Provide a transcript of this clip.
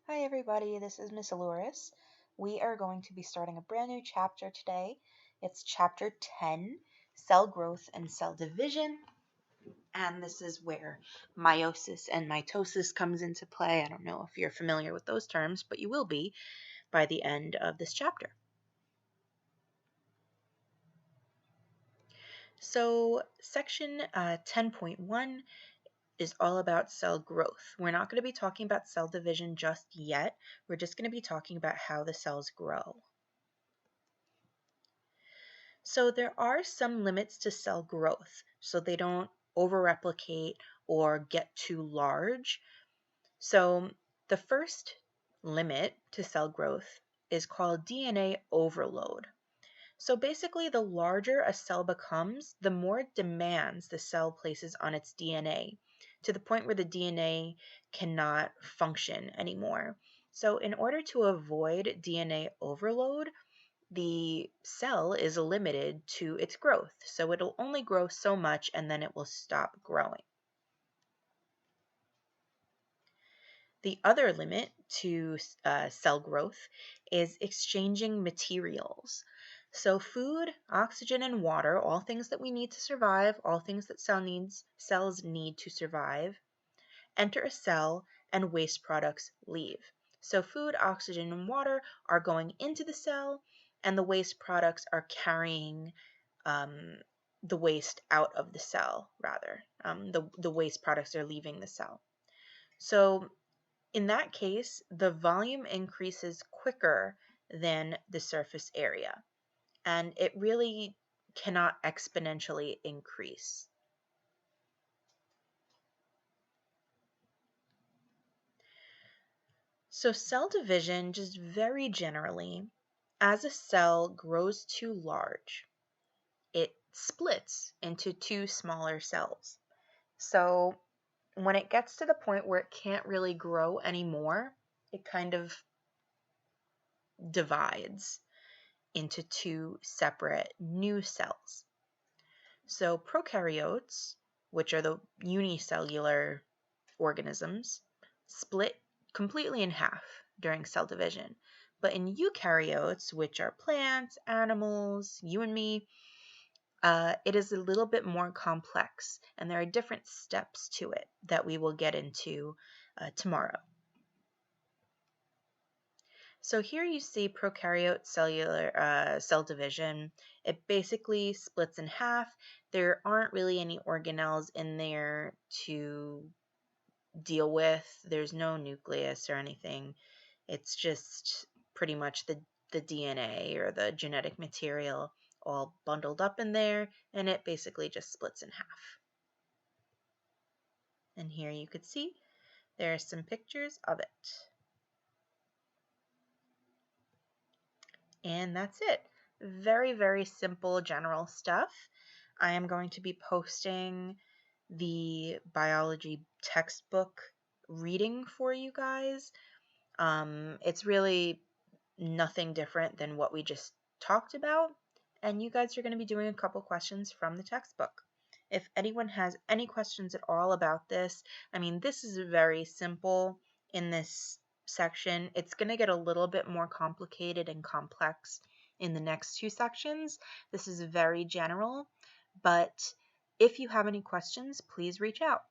Hi everybody, this is Miss Aloris. We are going to be starting a brand new chapter today. It's chapter 10, Cell Growth and Cell Division. And this is where meiosis and mitosis comes into play. I don't know if you're familiar with those terms, but you will be by the end of this chapter. So section 10.1 is all about cell growth. We're not going to be talking about cell division just yet. We're just going to be talking about how the cells grow. So there are some limits to cell growth, so they don't over-replicate or get too large. So the first limit to cell growth is called DNA overload. So basically, the larger a cell becomes, the more demands the cell places on its DNA, to the point where the DNA cannot function anymore. So in order to avoid DNA overload, the cell is limited to its growth. So it'll only grow so much and then it will stop growing. The other limit to cell growth is exchanging materials. So food, oxygen, and water, all things that we need to survive, all things that cells need to survive, enter a cell and waste products leave. So food, oxygen, and water are going into the cell, and the waste products are carrying the waste out of the cell, rather. The waste products are leaving the cell. So in that case, the volume increases quicker than the surface area, and it really cannot exponentially increase. So cell division, just very generally, as a cell grows too large, it splits into two smaller cells. So when it gets to the point where it can't really grow anymore, it kind of divides into two separate new cells. So prokaryotes, which are the unicellular organisms, split completely in half during cell division. But in eukaryotes, which are plants, animals, you and me, it is a little bit more complex, and there are different steps to it that we will get into tomorrow. So here you see prokaryote cellular cell division. It basically splits in half. There aren't really any organelles in there to deal with. There's no nucleus or anything. It's just pretty much the DNA or the genetic material all bundled up in there, and it basically just splits in half. And here you could see there are some pictures of it. And that's it. Very, very simple general stuff. I am going to be posting the biology textbook reading for you guys. It's really nothing different than what we just talked about, and you guys are going to be doing a couple questions from the textbook. If anyone has any questions at all about this, I mean, this is very simple in this section. It's going to get a little bit more complicated and complex in the next two sections. This is very general, but if you have any questions, please reach out.